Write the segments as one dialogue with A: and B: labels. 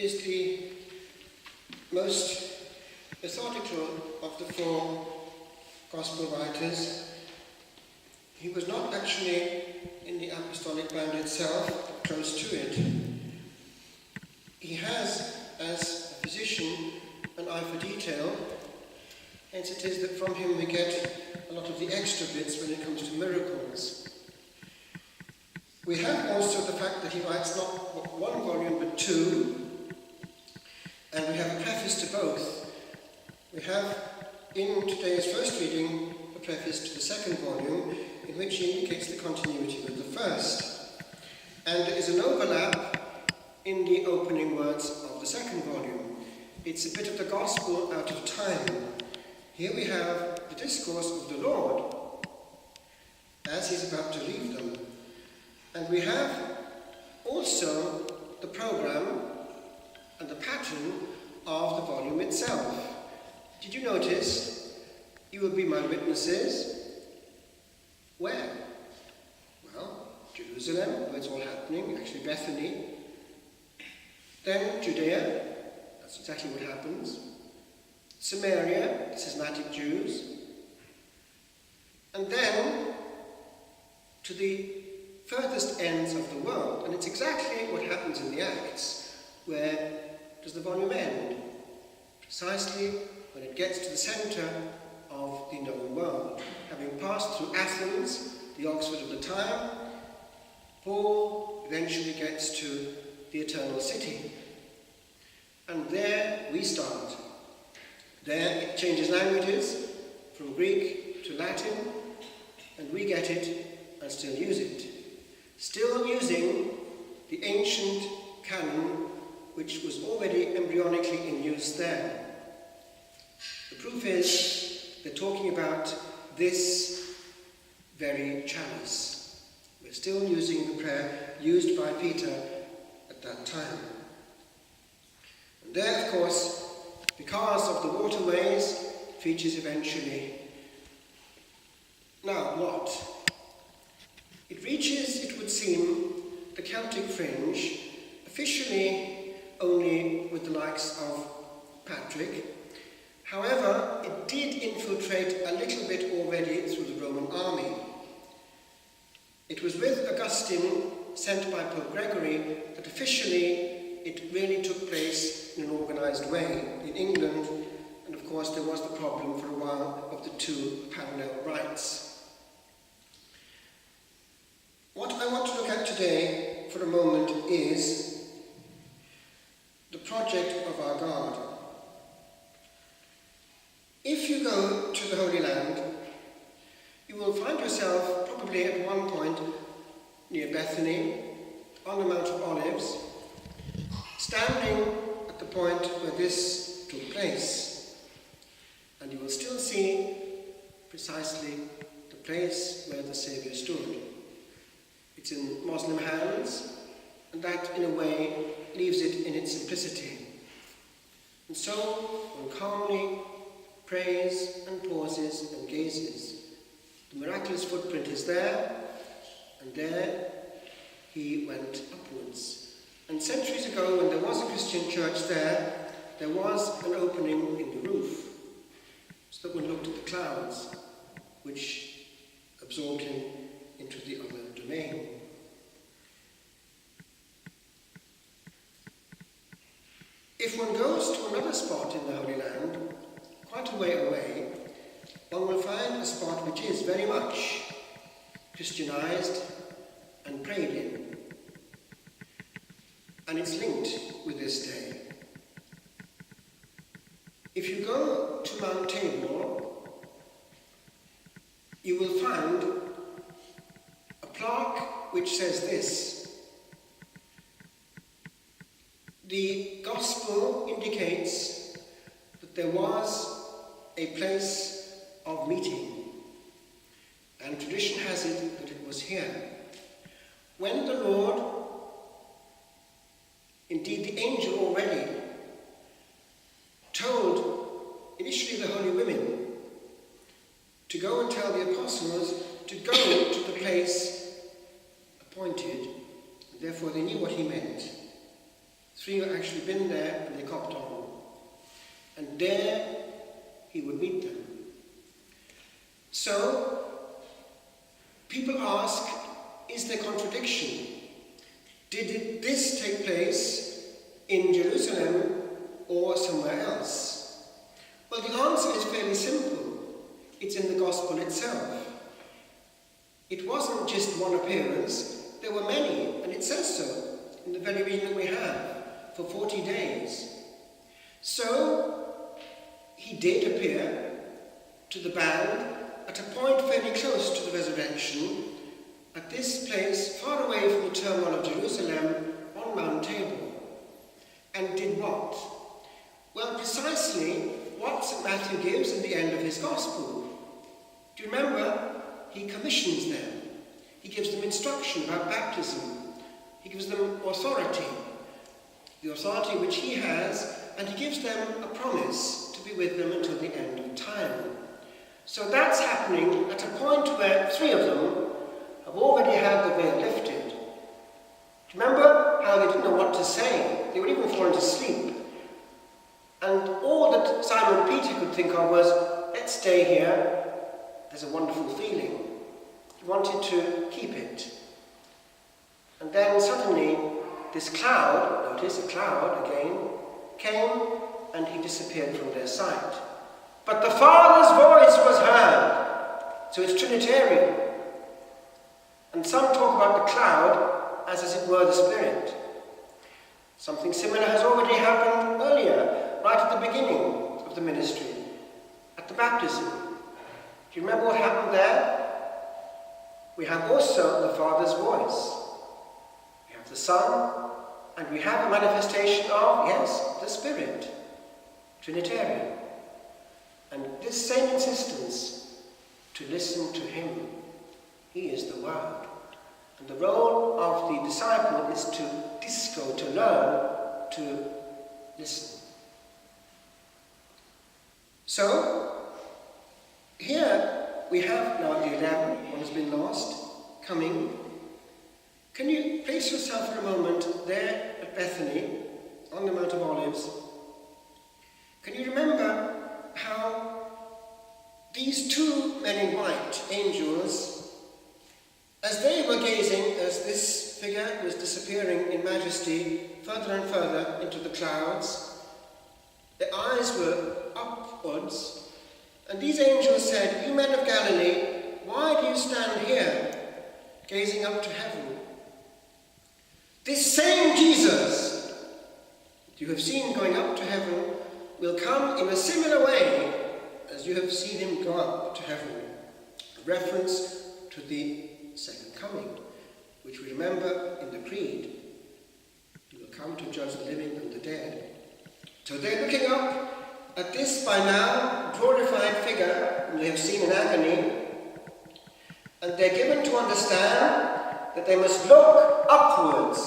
A: is the most methodical of the four Gospel writers. He was not actually in the apostolic band itself, but close to it. He has, as a physician, an eye for detail, hence it is that from him we get a lot of the extra bits when it comes to miracles. We have also the fact that he writes not one volume but two, and we have a preface to both. We have in today's first reading a preface to the second volume, in which he indicates the continuity with the first. And there is an overlap in the opening words of the second volume. It's a bit of the gospel out of time. Here we have the discourse of the Lord as he's about to leave them. And we have also the program and the pattern of the volume itself. Did you notice? You will be my witnesses. Where? Well, Jerusalem, where it's all happening, actually Bethany. Then Judea, that's exactly what happens. Samaria, the schismatic Jews. And then to the furthest ends of the world. And it's exactly what happens in the Acts. Where does the volume end? Precisely when it gets to the centre of the known world. Having passed through Athens, the Oxford of the time, Paul eventually gets to the eternal city. And there we start. There it changes languages from Greek to Latin, and we get it and still use it. Still using the ancient canon which was already embryonically in use there. The proof is they're talking about this very chalice. We're still using the prayer used by Peter at that time. And there, of course, because of the waterways, it features eventually. Now, what? It reaches, it would seem, the Celtic fringe, officially only with the likes of Patrick. However, it did infiltrate a little bit already through the Roman army. It was with Augustine, sent by Pope Gregory, that officially it really took place in an organised way in England, and of course there was the problem for a while of the two parallel rites. What I want to look at today for a moment is the project of our God. If you go to the Holy Land, you will find yourself probably at one point near Bethany, on the Mount of Olives, standing at the point where this took place. And you will still see precisely the place where the Saviour stood. It's in Muslim hands, and that in a way leaves it in its simplicity. And so one calmly prays and pauses and gazes. The miraculous footprint is there, and there he went upwards. And centuries ago, when there was a Christian church there was an opening in the roof, so that one looked at the clouds, which absorbed him into the other domain. If one goes to another spot in the Holy Land, quite a way away, one will find a spot which is very much Christianized and prayed in. And it's linked with this day. If you go to Mount Tabor, you will find a plaque which says this: the Gospel indicates that there was a place of meeting, and tradition has it that it was here. When the Lord, indeed the angel already, told initially the holy women to go and tell the apostles to go to the place appointed, and therefore they knew what he meant. Three had actually been there when they copped on. And there he would meet them. So, people ask, is there contradiction? Did this take place in Jerusalem or somewhere else? Well, the answer is fairly simple. It's in the Gospel itself. It wasn't just one appearance, there were many, and it says so in the very reading that we have, for 40 days. So, he did appear to the band at a point fairly close to the resurrection, at this place far away from the turmoil of Jerusalem on Mount Tabor. And did what? Well, precisely what St. Matthew gives in the end of his Gospel. Do you remember? He commissions them. He gives them instruction about baptism. He gives them authority, the authority which he has, and he gives them a promise to be with them until the end of time. So that's happening at a point where three of them have already had the veil lifted. Do you remember how they didn't know what to say? They were even fallen to sleep. And all that Simon Peter could think of was, let's stay here. There's a wonderful feeling. He wanted to keep it. And then suddenly this cloud, notice a cloud again, came and he disappeared from their sight. But the Father's voice was heard. So it's Trinitarian. And some talk about the cloud as it were, the Spirit. Something similar has already happened earlier, right at the beginning of the ministry, at the baptism. Do you remember what happened there? We have also the Father's voice. We have the Son, and we have a manifestation of, yes, the Spirit. Trinitarian. And this same insistence to listen to him. He is the Word. And the role of the disciple is to disco, to learn, to listen. So, here we have now the 11, one has been lost, coming. Can you place yourself for a moment there at Bethany, on the Mount of Olives? Can you remember how these two men in white, angels, as they were gazing, as this figure was disappearing in majesty further and further into the clouds, their eyes were upwards, and these angels said, "You men of Galilee, why do you stand here, gazing up to heaven? This same Jesus that you have seen going up to heaven will come in a similar way as you have seen him go up to heaven." A reference to the second coming, which we remember in the Creed. He will come to judge the living and the dead. So they're looking up at this by now glorified figure whom they have seen in agony, and they're given to understand that they must look upwards.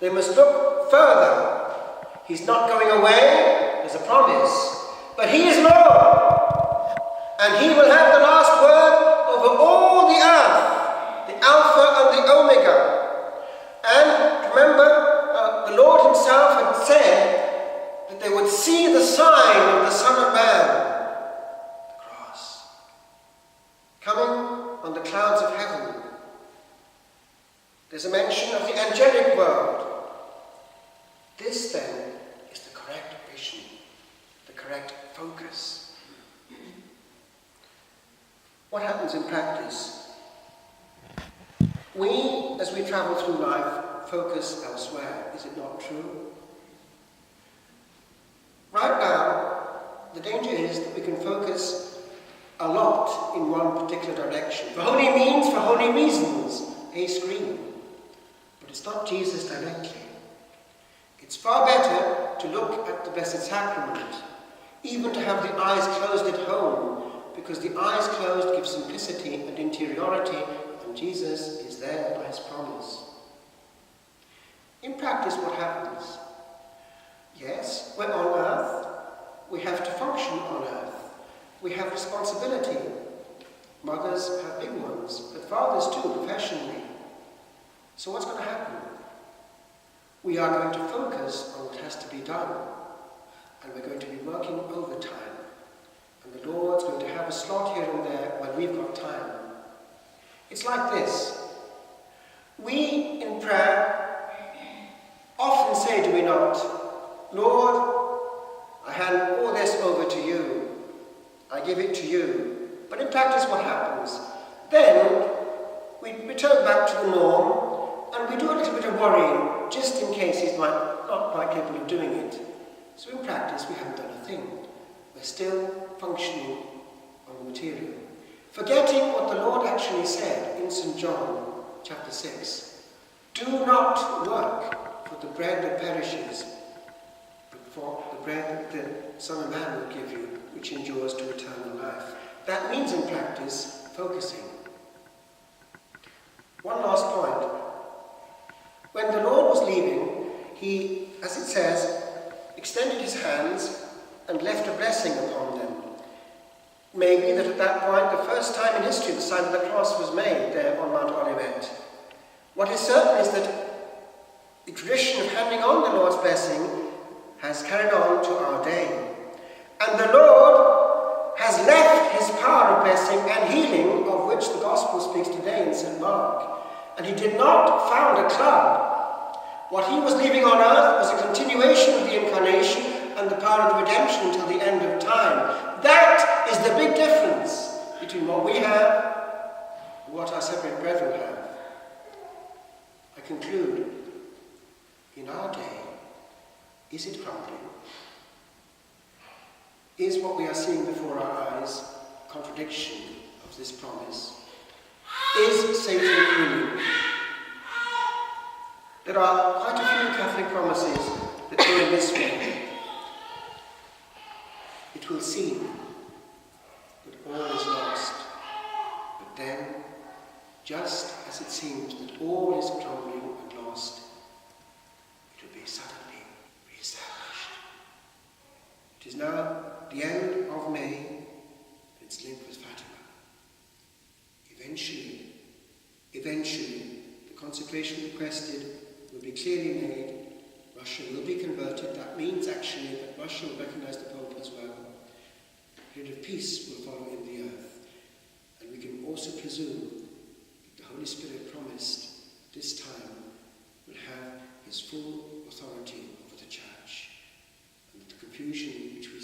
A: They must look further. He's not going away, there's a promise, but he is Lord, and he will have the last word over all the earth, the Alpha and the Omega. And remember, the Lord himself had said that they would see the sign of the Son of Man, the cross, coming on the clouds of heaven. There's a mention of the angelic world. This then is the correct vision, the correct focus. What happens in practice? We, as we travel through life, focus elsewhere. Is it not true? Right now, the danger is that we can focus a lot in one particular direction. For holy means, for holy reasons, a screen. But it's not Jesus directly. It's far better to look at the Blessed Sacrament, even to have the eyes closed at home, because the eyes closed give simplicity and interiority, and Jesus is there by his promise. In practice, what happens? Yes, we're on earth. We have to function on earth. We have responsibility. Mothers have big ones, but fathers too, professionally. So what's going to happen? we are going to focus on what has to be done, and we're going to be working overtime, and the Lord's going to have a slot here and there when we've got time. It's like this. We, in prayer, often say, do we not, Lord, I hand all this over to you. I give it to you. But in practice, what happens? Then we return back to the norm, and we do a little bit of worrying, just in case he's not quite capable of doing it. So in practice, we haven't done a thing. We're still functioning on the material. Forgetting what the Lord actually said in St. John chapter 6. Do not work for the bread that perishes, but for the bread that the Son of Man will give you, which endures to eternal life. That means in practice, focusing. One last point. When the Lord was leaving, he, as it says, extended his hands and left a blessing upon them. Maybe that at that point, the first time in history, the sign of the cross was made there on Mount Olivet. What is certain is that the tradition of handing on the Lord's blessing has carried on to our day. And the Lord has left his power of blessing and healing, of which the Gospel speaks today in St. Mark. And he did not found a club. What he was leaving on earth was a continuation of the incarnation and the power of redemption until the end of time. That is the big difference between what we have and what our separate brethren have. I conclude, in our day, is it crumbling? Is what we are seeing before our eyes a contradiction of this promise? Is Satan winning? There are quite a few Catholic promises that go in this way. It will seem that all is lost, but then, just as it seems that all is crumbling and lost, it will be suddenly re-established. It is now the end of May, and it's linked with Fatima. Eventually, the consecration requested will be clearly made. Russia will be converted. That means actually that Russia will recognize the Pope as well. A period of peace will follow in the earth. And we can also presume that the Holy Spirit promised this time will have his full authority over the Church. And that the confusion which we